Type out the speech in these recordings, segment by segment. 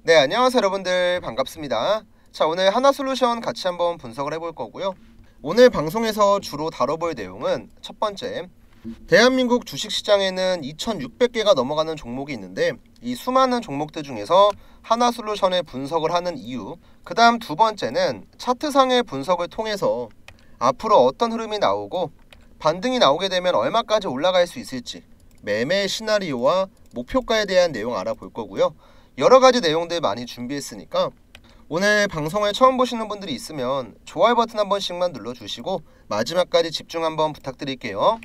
네, 안녕하세요 여러분들, 반갑습니다. 자, 오늘 하나솔루션 같이 한번 분석을 해볼 거고요. 오늘 방송에서 주로 다뤄볼 내용은 첫 번째, 대한민국 주식시장에는 2600개가 넘어가는 종목이 있는데 이 수많은 종목들 중에서 하나솔루션의 분석을 하는 이유, 그 다음 두 번째는 차트상의 분석을 통해서 앞으로 어떤 흐름이 나오고 반등이 나오게 되면 얼마까지 올라갈 수 있을지, 매매 시나리오와 목표가에 대한 내용 알아볼 거고요. 여러가지 내용들 많이 준비했으니까 오늘 방송을 처음 보시는 분들이 있으면 좋아요 버튼 한 번씩만 눌러주시고 마지막까지 집중 한번 부탁드릴게요.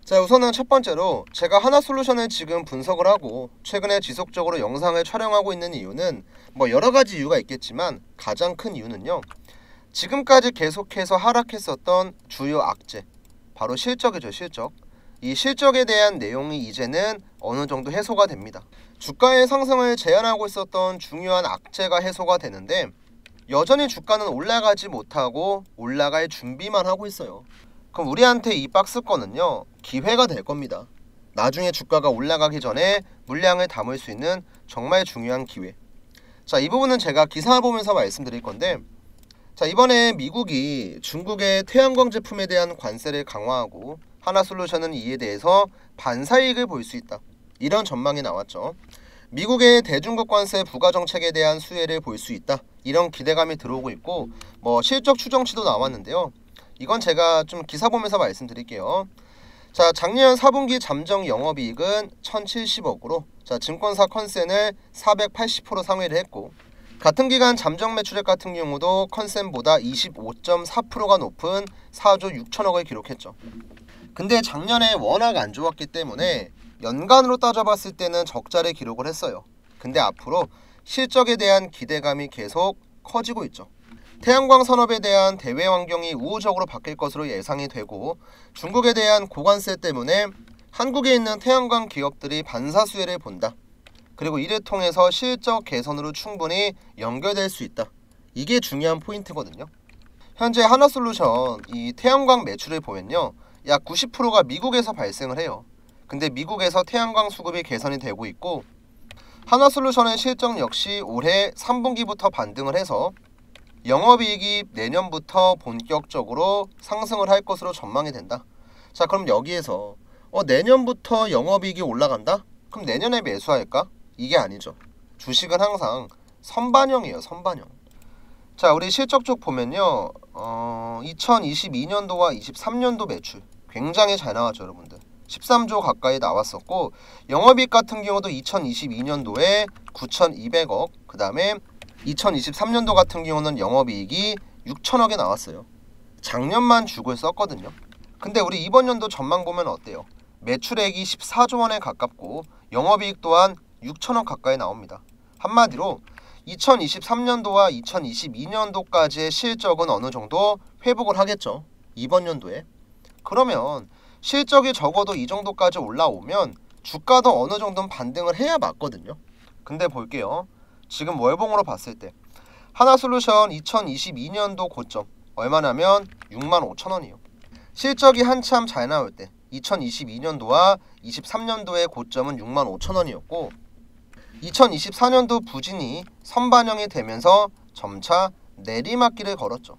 자, 우선은 첫 번째로 제가 하나솔루션을 지금 분석을 하고 최근에 지속적으로 영상을 촬영하고 있는 이유는 여러가지 이유가 있겠지만 가장 큰 이유는요, 지금까지 계속해서 하락했었던 주요 악재, 바로 실적이죠. 실적. 이 실적에 대한 내용이 이제는 어느 정도 해소가 됩니다. 주가의 상승을 제한하고 있었던 중요한 악재가 해소가 되는데 여전히 주가는 올라가지 못하고 올라갈 준비만 하고 있어요. 그럼 우리한테 이 박스권은요, 기회가 될 겁니다. 나중에 주가가 올라가기 전에 물량을 담을 수 있는 정말 중요한 기회. 자, 이 부분은 제가 기사 보면서 말씀드릴 건데, 자, 이번에 미국이 중국의 태양광 제품에 대한 관세를 강화하고 하나솔루션은 이에 대해서 반사이익을 볼 수 있다, 이런 전망이 나왔죠. 미국의 대중국 관세 부과 정책에 대한 수혜를 볼 수 있다, 이런 기대감이 들어오고 있고, 실적 추정치도 나왔는데요. 이건 제가 좀 기사 보면서 말씀드릴게요. 자, 작년 4분기 잠정 영업이익은 1070억으로 자, 증권사 컨센을 480% 상회를 했고, 같은 기간 잠정 매출액 같은 경우도 컨센보다 25.4%가 높은 4조 6천억을 기록했죠. 근데 작년에 워낙 안 좋았기 때문에 연간으로 따져봤을 때는 적자를 기록을 했어요. 근데 앞으로 실적에 대한 기대감이 계속 커지고 있죠. 태양광 산업에 대한 대외 환경이 우호적으로 바뀔 것으로 예상이 되고, 중국에 대한 고관세 때문에 한국에 있는 태양광 기업들이 반사수혜를 본다. 그리고 이를 통해서 실적 개선으로 충분히 연결될 수 있다. 이게 중요한 포인트거든요. 현재 하나솔루션 이 태양광 매출을 보면요, 약 90%가 미국에서 발생을 해요. 근데 미국에서 태양광 수급이 개선이 되고 있고, 하나솔루션의 실적 역시 올해 3분기부터 반등을 해서 영업이익이 내년부터 본격적으로 상승을 할 것으로 전망이 된다. 자, 그럼 여기에서 내년부터 영업이익이 올라간다? 그럼 내년에 매수할까? 이게 아니죠. 주식은 항상 선반영이에요. 선반영. 자, 우리 실적 쪽 보면요, 2022년도와 23년도 매출 굉장히 잘 나왔죠, 여러분들. 13조 가까이 나왔었고, 영업이익 같은 경우도 2022년도에 9,200억, 그 다음에 2023년도 같은 경우는 영업이익이 6천억에 나왔어요. 작년만 죽을 썼거든요. 근데 우리 이번 연도 전망 보면 어때요? 매출액이 14조 원에 가깝고 영업이익 또한 6천억 가까이 나옵니다. 한마디로 2023년도와 2022년도까지의 실적은 어느 정도 회복을 하겠죠, 이번 연도에. 그러면 실적이 적어도 이 정도까지 올라오면 주가도 어느 정도는 반등을 해야 맞거든요. 근데 볼게요. 지금 월봉으로 봤을 때 하나솔루션 2022년도 고점 얼마냐면 65,000원이요. 실적이 한참 잘 나올 때 2022년도와 23년도의 고점은 65,000원이었고, 2024년도 부진이 선반영이 되면서 점차 내리막길을 걸었죠.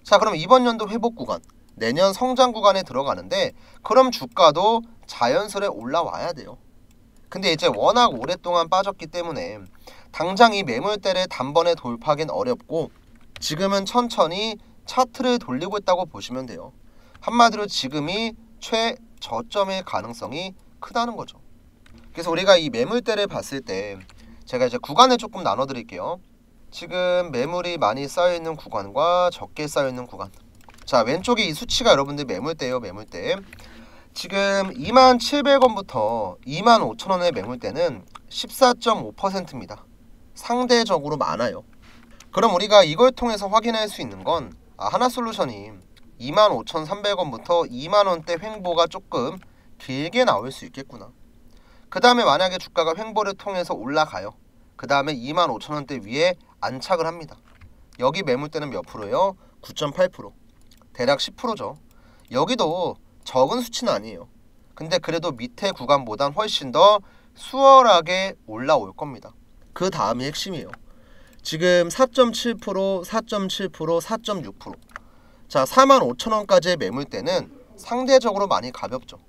자, 그럼 이번 연도 회복 구간, 내년 성장 구간에 들어가는데, 그럼 주가도 자연스레 올라와야 돼요. 근데 이제 워낙 오랫동안 빠졌기 때문에 당장 이 매물대를 단번에 돌파하긴 어렵고, 지금은 천천히 차트를 돌리고 있다고 보시면 돼요. 한마디로 지금이 최저점의 가능성이 크다는 거죠. 그래서 우리가 이 매물대를 봤을 때 제가 이제 구간을 조금 나눠 드릴게요. 지금 매물이 많이 쌓여있는 구간과 적게 쌓여있는 구간. 자, 왼쪽에 이 수치가 여러분들 매물대예요. 매물대. 지금 27,000원부터 25,000원의 매물대는 14.5%입니다. 상대적으로 많아요. 그럼 우리가 이걸 통해서 확인할 수 있는 건 하나솔루션이 25,300원부터 2만원대 횡보가 조금 길게 나올 수 있겠구나. 그 다음에 만약에 주가가 횡보를 통해서 올라가요. 그 다음에 25,000원대 위에 안착을 합니다. 여기 매물대는 몇 프로예요? 9.8%. 대략 10%죠. 여기도 적은 수치는 아니에요. 근데 그래도 밑에 구간보단 훨씬 더 수월하게 올라올 겁니다. 그 다음이 핵심이에요. 지금 4.7%, 4.7%, 4.6%. 자, 45,000원까지의 매물대는 상대적으로 많이 가볍죠.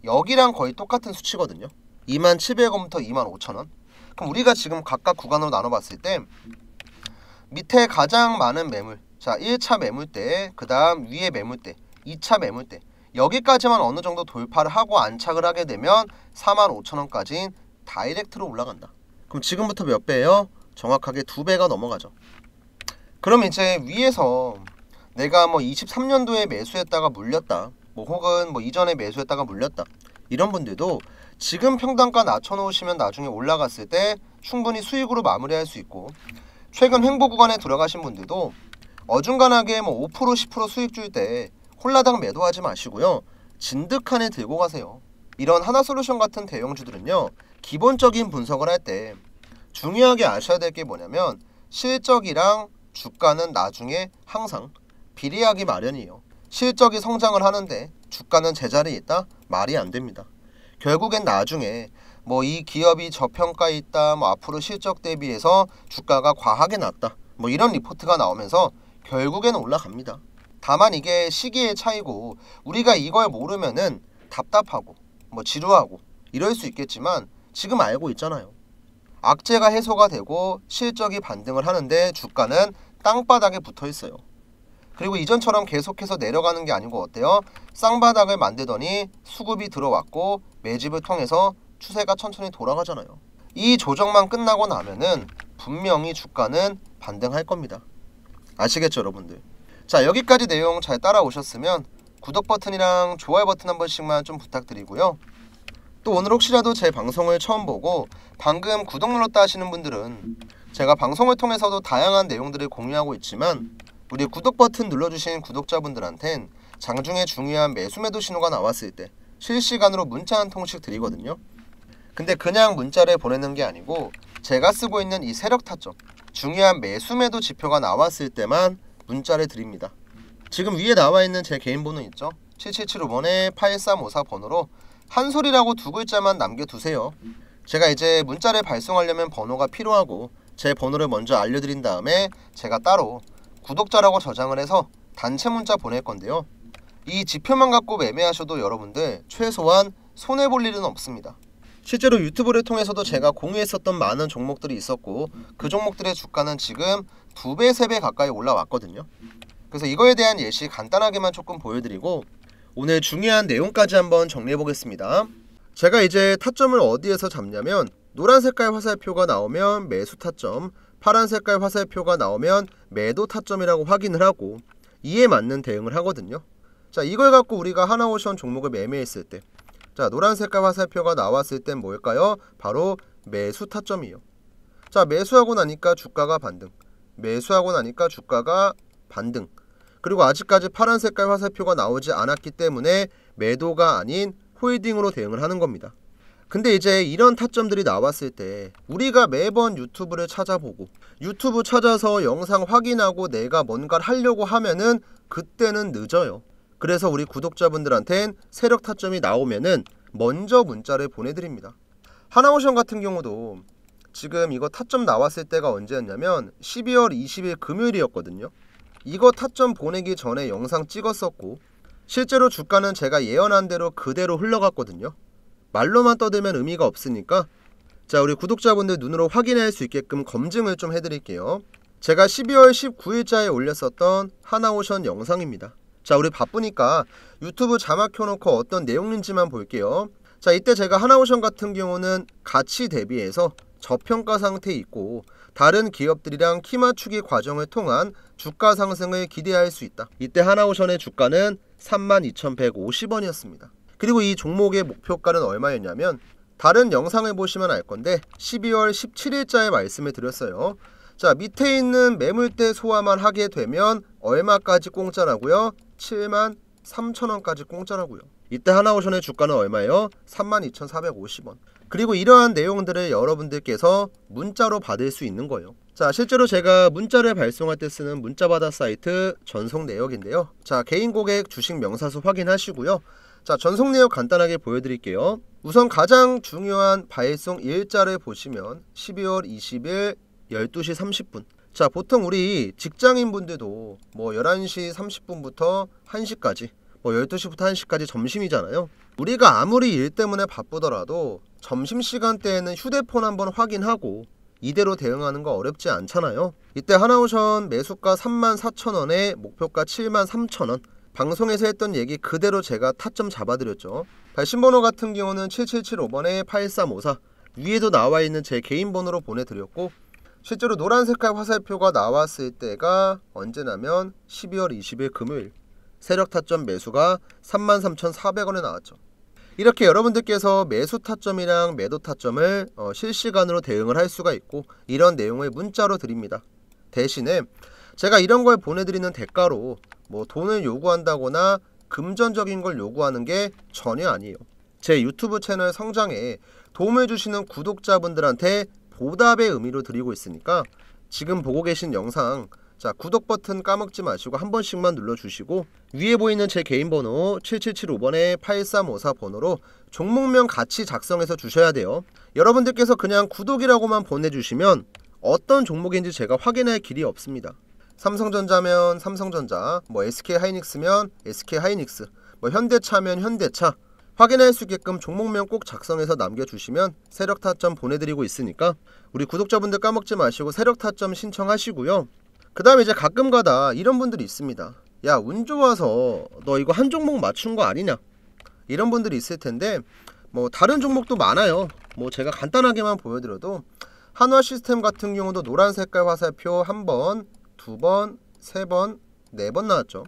여기랑 거의 똑같은 수치거든요. 27,000원부터 25,000원. 그럼 우리가 지금 각각 구간으로 나눠봤을 때 밑에 가장 많은 매물, 자 1차 매물대, 그 다음 위에 매물대, 2차 매물대, 여기까지만 어느 정도 돌파를 하고 안착을 하게 되면 45,000원까지 다이렉트로 올라간다. 그럼 지금부터 몇 배예요? 정확하게 2배가 넘어가죠. 그럼 이제 위에서 내가 뭐 23년도에 매수했다가 물렸다, 뭐 혹은 뭐 이전에 매수했다가 물렸다, 이런 분들도 지금 평단가 낮춰놓으시면 나중에 올라갔을 때 충분히 수익으로 마무리할 수 있고, 최근 횡보 구간에 들어가신 분들도 어중간하게 뭐 5% 10% 수익 줄 때 홀라당 매도하지 마시고요, 진득하게 들고 가세요. 이런 하나솔루션 같은 대형주들은요, 기본적인 분석을 할 때 중요하게 아셔야 될 게 뭐냐면 실적이랑 주가는 나중에 항상 비례하기 마련이에요. 실적이 성장을 하는데 주가는 제자리에 있다? 말이 안 됩니다. 결국엔 나중에 뭐 이 기업이 저평가에 있다, 뭐 앞으로 실적 대비해서 주가가 과하게 낮다, 뭐 이런 리포트가 나오면서 결국엔 올라갑니다. 다만 이게 시기의 차이고, 우리가 이걸 모르면은 답답하고 뭐 지루하고 이럴 수 있겠지만 지금 알고 있잖아요. 악재가 해소가 되고 실적이 반등을 하는데 주가는 땅바닥에 붙어 있어요. 그리고 이전처럼 계속해서 내려가는 게 아니고 어때요? 쌍바닥을 만들더니 수급이 들어왔고 매집을 통해서 추세가 천천히 돌아가잖아요. 이 조정만 끝나고 나면은 분명히 주가는 반등할 겁니다. 아시겠죠, 여러분들? 자, 여기까지 내용 잘 따라오셨으면 구독 버튼이랑 좋아요 버튼 한 번씩만 좀 부탁드리고요. 또 오늘 혹시라도 제 방송을 처음 보고 방금 구독 눌렀다 하시는 분들은 제가 방송을 통해서도 다양한 내용들을 공유하고 있지만 우리 구독 버튼 눌러주신 구독자분들한텐 장중에 중요한 매수 매도 신호가 나왔을 때 실시간으로 문자 한 통씩 드리거든요. 근데 그냥 문자를 보내는 게 아니고 제가 쓰고 있는 이 세력 타점, 중요한 매수 매도 지표가 나왔을 때만 문자를 드립니다. 지금 위에 나와 있는 제 개인 번호 있죠? 7775번에 8354 번호로 한솔이라고 두 글자만 남겨두세요. 제가 이제 문자를 발송하려면 번호가 필요하고 제 번호를 먼저 알려드린 다음에 제가 따로 구독자라고 저장을 해서 단체 문자 보낼 건데요. 이 지표만 갖고 매매하셔도 여러분들 최소한 손해볼 일은 없습니다. 실제로 유튜브를 통해서도 제가 공유했었던 많은 종목들이 있었고 그 종목들의 주가는 지금 2배, 3배 가까이 올라왔거든요. 그래서 이거에 대한 예시 간단하게만 조금 보여드리고 오늘 중요한 내용까지 한번 정리해 보겠습니다. 제가 이제 타점을 어디에서 잡냐면 노란 색깔 화살표가 나오면 매수 타점, 파란 색깔 화살표가 나오면 매도 타점이라고 확인을 하고 이에 맞는 대응을 하거든요. 자, 이걸 갖고 우리가 하나오션 종목을 매매했을 때, 자, 노란 색깔 화살표가 나왔을 땐 뭘까요? 바로 매수 타점이에요. 자, 매수하고 나니까 주가가 반등, 매수하고 나니까 주가가 반등, 그리고 아직까지 파란 색깔 화살표가 나오지 않았기 때문에 매도가 아닌 홀딩으로 대응을 하는 겁니다. 근데 이제 이런 타점들이 나왔을 때 우리가 매번 유튜브를 찾아보고 유튜브 찾아서 영상 확인하고 내가 뭔가를 하려고 하면은 그때는 늦어요. 그래서 우리 구독자분들한텐 세력 타점이 나오면은 먼저 문자를 보내드립니다. 하나오션 같은 경우도 지금 이거 타점 나왔을 때가 언제였냐면 12월 20일 금요일이었거든요. 이거 타점 보내기 전에 영상 찍었었고 실제로 주가는 제가 예언한 대로 그대로 흘러갔거든요. 말로만 떠들면 의미가 없으니까 자, 우리 구독자분들 눈으로 확인할 수 있게끔 검증을 좀 해드릴게요. 제가 12월 19일자에 올렸었던 하나오션 영상입니다. 자, 우리 바쁘니까 유튜브 자막 켜놓고 어떤 내용인지만 볼게요. 자, 이때 제가 하나오션 같은 경우는 가치 대비해서 저평가 상태에 있고 다른 기업들이랑 키 맞추기 과정을 통한 주가 상승을 기대할 수 있다. 이때 하나오션의 주가는 32,150원이었습니다. 그리고 이 종목의 목표가는 얼마였냐면 다른 영상을 보시면 알 건데 12월 17일자에 말씀을 드렸어요. 자, 밑에 있는 매물대 소화만 하게 되면 얼마까지 공짜라고요? 73,000원까지 공짜라고요. 이때 하나오션의 주가는 얼마예요? 32,450원. 그리고 이러한 내용들을 여러분들께서 문자로 받을 수 있는 거예요. 자, 실제로 제가 문자를 발송할 때 쓰는 문자받아 사이트 전송 내역인데요. 자, 개인 고객 주식 명사수 확인하시고요. 자, 전송 내역 간단하게 보여드릴게요. 우선 가장 중요한 발송 일자를 보시면 12월 20일 12시 30분. 자, 보통 우리 직장인분들도 뭐 11시 30분부터 1시까지, 뭐 12시부터 1시까지 점심이잖아요. 우리가 아무리 일 때문에 바쁘더라도 점심시간대에는 휴대폰 한번 확인하고 이대로 대응하는 거 어렵지 않잖아요. 이때 하나오션 매수가 34,000원에 목표가 73,000원. 방송에서 했던 얘기 그대로 제가 타점 잡아드렸죠. 발신번호 같은 경우는 7775번에 8354. 위에도 나와있는 제 개인 번호로 보내드렸고, 실제로 노란 색깔 화살표가 나왔을 때가 언제냐면 12월 20일 금요일 세력 타점 매수가 33,400원에 나왔죠. 이렇게 여러분들께서 매수 타점이랑 매도 타점을 실시간으로 대응을 할 수가 있고, 이런 내용을 문자로 드립니다. 대신에 제가 이런 걸 보내드리는 대가로 뭐 돈을 요구한다거나 금전적인 걸 요구하는 게 전혀 아니에요. 제 유튜브 채널 성장에 도움을 주시는 구독자분들한테 보답의 의미로 드리고 있으니까 지금 보고 계신 영상, 자, 구독 버튼 까먹지 마시고 한 번씩만 눌러주시고, 위에 보이는 제 개인 번호 7775번에 8354 번호로 종목명 같이 작성해서 주셔야 돼요. 여러분들께서 그냥 구독이라고만 보내주시면 어떤 종목인지 제가 확인할 길이 없습니다. 삼성전자면 삼성전자, 뭐 SK하이닉스면 SK하이닉스, 뭐 현대차면 현대차, 확인할 수 있게끔 종목명 꼭 작성해서 남겨주시면 세력 타점 보내드리고 있으니까 우리 구독자분들 까먹지 마시고 세력 타점 신청하시고요. 그 다음에 이제 가끔가다 이런 분들이 있습니다. 야, 운 좋아서 너 이거 한 종목 맞춘 거 아니냐, 이런 분들이 있을 텐데, 뭐 다른 종목도 많아요. 뭐 제가 간단하게만 보여드려도 한화시스템 같은 경우도 노란 색깔 화살표 1번, 2번, 3번, 4번 나왔죠.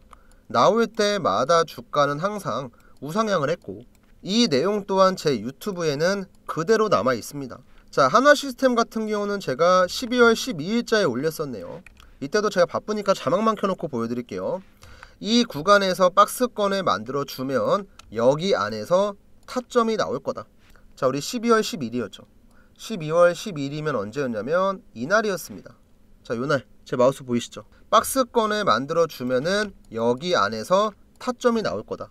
나올 때마다 주가는 항상 우상향을 했고, 이 내용 또한 제 유튜브에는 그대로 남아 있습니다. 자, 한화시스템 같은 경우는 제가 12월 12일자에 올렸었네요. 이때도 제가 바쁘니까 자막만 켜놓고 보여드릴게요. 이 구간에서 박스권을 만들어 주면 여기 안에서 타점이 나올 거다. 자, 우리 12월 10일이었죠 12월 10일이면 언제였냐면 이날이었습니다. 자, 요날 제 마우스 보이시죠? 박스권을 만들어 주면은 여기 안에서 타점이 나올 거다.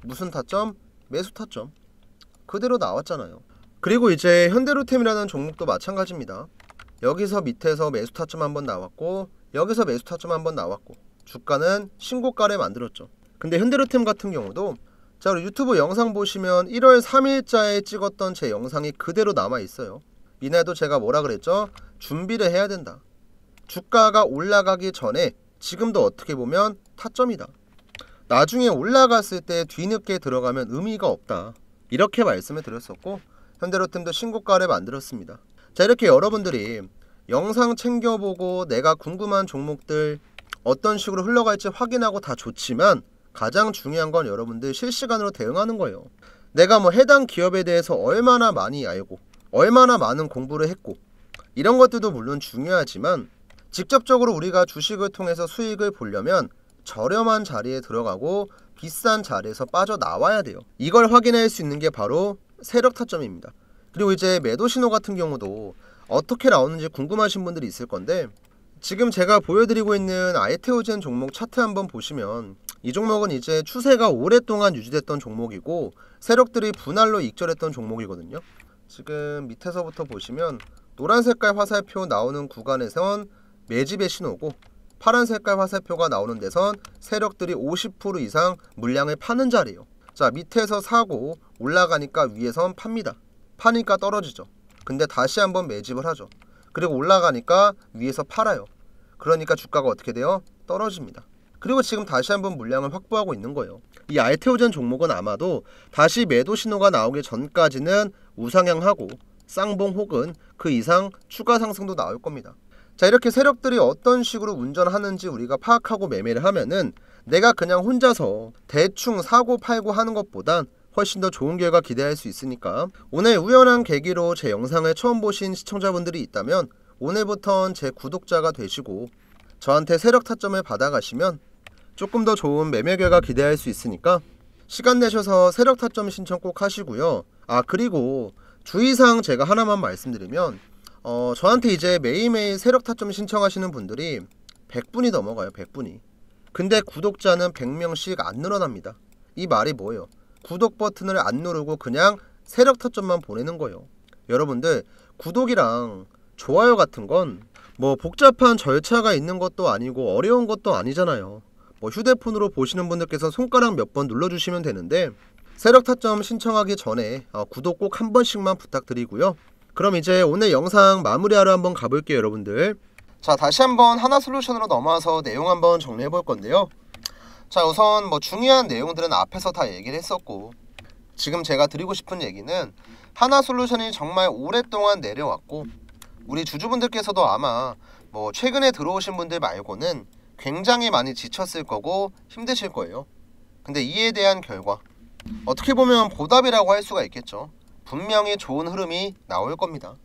무슨 타점? 매수 타점. 그대로 나왔잖아요. 그리고 이제 현대로템이라는 종목도 마찬가지입니다. 여기서 밑에서 매수 타점 한번 나왔고, 여기서 매수 타점 한번 나왔고, 주가는 신고가를 만들었죠. 근데 현대로템 같은 경우도, 자, 우리 유튜브 영상 보시면 1월 3일자에 찍었던 제 영상이 그대로 남아 있어요. 이날도 제가 뭐라 그랬죠? 준비를 해야 된다. 주가가 올라가기 전에 지금도 어떻게 보면 타점이다. 나중에 올라갔을 때 뒤늦게 들어가면 의미가 없다, 이렇게 말씀을 드렸었고, 현대로템도 신고가를 만들었습니다. 자, 이렇게 여러분들이 영상 챙겨보고 내가 궁금한 종목들 어떤 식으로 흘러갈지 확인하고 다 좋지만, 가장 중요한 건 여러분들 실시간으로 대응하는 거예요. 내가 뭐 해당 기업에 대해서 얼마나 많이 알고 얼마나 많은 공부를 했고, 이런 것들도 물론 중요하지만 직접적으로 우리가 주식을 통해서 수익을 보려면 저렴한 자리에 들어가고 비싼 자리에서 빠져나와야 돼요. 이걸 확인할 수 있는 게 바로 세력 타점입니다. 그리고 이제 매도 신호 같은 경우도 어떻게 나오는지 궁금하신 분들이 있을 건데, 지금 제가 보여드리고 있는 아이테오젠 종목 차트 한번 보시면, 이 종목은 이제 추세가 오랫동안 유지됐던 종목이고 세력들이 분할로 익절했던 종목이거든요. 지금 밑에서부터 보시면 노란 색깔 화살표 나오는 구간에선 매집의 신호고, 파란 색깔 화살표가 나오는 데선 세력들이 50% 이상 물량을 파는 자리예요. 자, 밑에서 사고 올라가니까 위에선 팝니다. 파니까 떨어지죠. 근데 다시 한번 매집을 하죠. 그리고 올라가니까 위에서 팔아요. 그러니까 주가가 어떻게 돼요? 떨어집니다. 그리고 지금 다시 한번 물량을 확보하고 있는 거예요. 이 알테오젠 종목은 아마도 다시 매도 신호가 나오기 전까지는 우상향하고 쌍봉 혹은 그 이상 추가 상승도 나올 겁니다. 자, 이렇게 세력들이 어떤 식으로 운전하는지 우리가 파악하고 매매를 하면은 내가 그냥 혼자서 대충 사고 팔고 하는 것보단 훨씬 더 좋은 결과 기대할 수 있으니까, 오늘 우연한 계기로 제 영상을 처음 보신 시청자분들이 있다면 오늘부턴 제 구독자가 되시고 저한테 세력 타점을 받아가시면 조금 더 좋은 매매 결과 기대할 수 있으니까 시간 내셔서 세력 타점 신청 꼭 하시고요. 아, 그리고 주의사항 제가 하나만 말씀드리면, 저한테 이제 매일매일 세력 타점 신청하시는 분들이 100분이 넘어가요. 100분이. 근데 구독자는 100명씩 안 늘어납니다. 이 말이 뭐예요? 구독 버튼을 안 누르고 그냥 세력 타점만 보내는 거예요. 여러분들, 구독이랑 좋아요 같은 건 뭐 복잡한 절차가 있는 것도 아니고 어려운 것도 아니잖아요. 뭐 휴대폰으로 보시는 분들께서 손가락 몇 번 눌러주시면 되는데, 세력 타점 신청하기 전에 구독 꼭 한 번씩만 부탁드리고요. 그럼 이제 오늘 영상 마무리하러 한번 가볼게요, 여러분들. 자, 다시 한번 하나솔루션으로 넘어와서 내용 한번 정리해 볼 건데요. 자, 우선 뭐 중요한 내용들은 앞에서 다 얘기를 했었고, 지금 제가 드리고 싶은 얘기는 하나솔루션이 정말 오랫동안 내려왔고, 우리 주주분들께서도 아마 뭐 최근에 들어오신 분들 말고는 굉장히 많이 지쳤을 거고 힘드실 거예요. 근데 이에 대한 결과, 어떻게 보면 보답이라고 할 수가 있겠죠. 분명히 좋은 흐름이 나올 겁니다.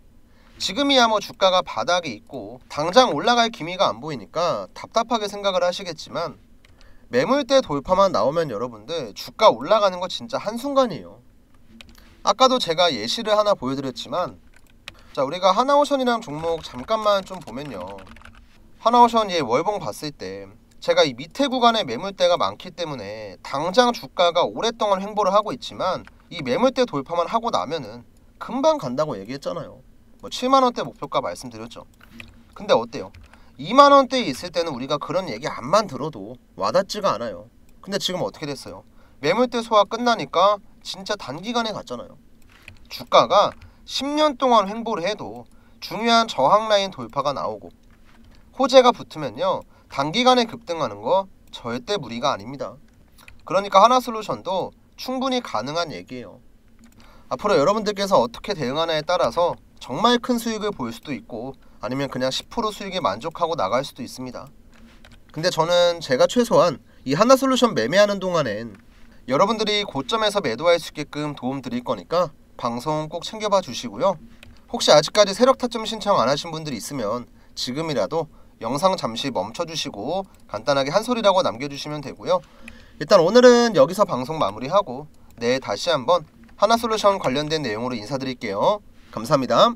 지금이야 뭐 주가가 바닥에 있고 당장 올라갈 기미가 안 보이니까 답답하게 생각을 하시겠지만, 매물대 돌파만 나오면 여러분들 주가 올라가는 거 진짜 한순간이에요. 아까도 제가 예시를 하나 보여드렸지만, 자, 우리가 하나오션이랑 종목 잠깐만 좀 보면요, 하나오션 월봉 봤을 때 제가 이 밑에 구간에 매물대가 많기 때문에 당장 주가가 오랫동안 횡보를 하고 있지만 이 매물대 돌파만 하고 나면은 금방 간다고 얘기했잖아요. 뭐 7만원대 목표가 말씀드렸죠. 근데 어때요? 2만원대에 있을 때는 우리가 그런 얘기 안만 들어도 와닿지가 않아요. 근데 지금 어떻게 됐어요? 매물대 소화 끝나니까 진짜 단기간에 갔잖아요. 주가가 10년 동안 횡보를 해도 중요한 저항 라인 돌파가 나오고 호재가 붙으면요, 단기간에 급등하는 거 절대 무리가 아닙니다. 그러니까 하나솔루션도 충분히 가능한 얘기예요. 앞으로 여러분들께서 어떻게 대응하냐에 따라서 정말 큰 수익을 볼 수도 있고 아니면 그냥 10% 수익에 만족하고 나갈 수도 있습니다. 근데 저는 제가 최소한 이 하나솔루션 매매하는 동안엔 여러분들이 고점에서 매도할 수 있게끔 도움 드릴 거니까 방송 꼭 챙겨봐 주시고요. 혹시 아직까지 세력 타점 신청 안 하신 분들이 있으면 지금이라도 영상 잠시 멈춰주시고 간단하게 한 소리라고 남겨주시면 되고요. 일단 오늘은 여기서 방송 마무리하고 내일 다시 한번 하나솔루션 관련된 내용으로 인사드릴게요. 감사합니다.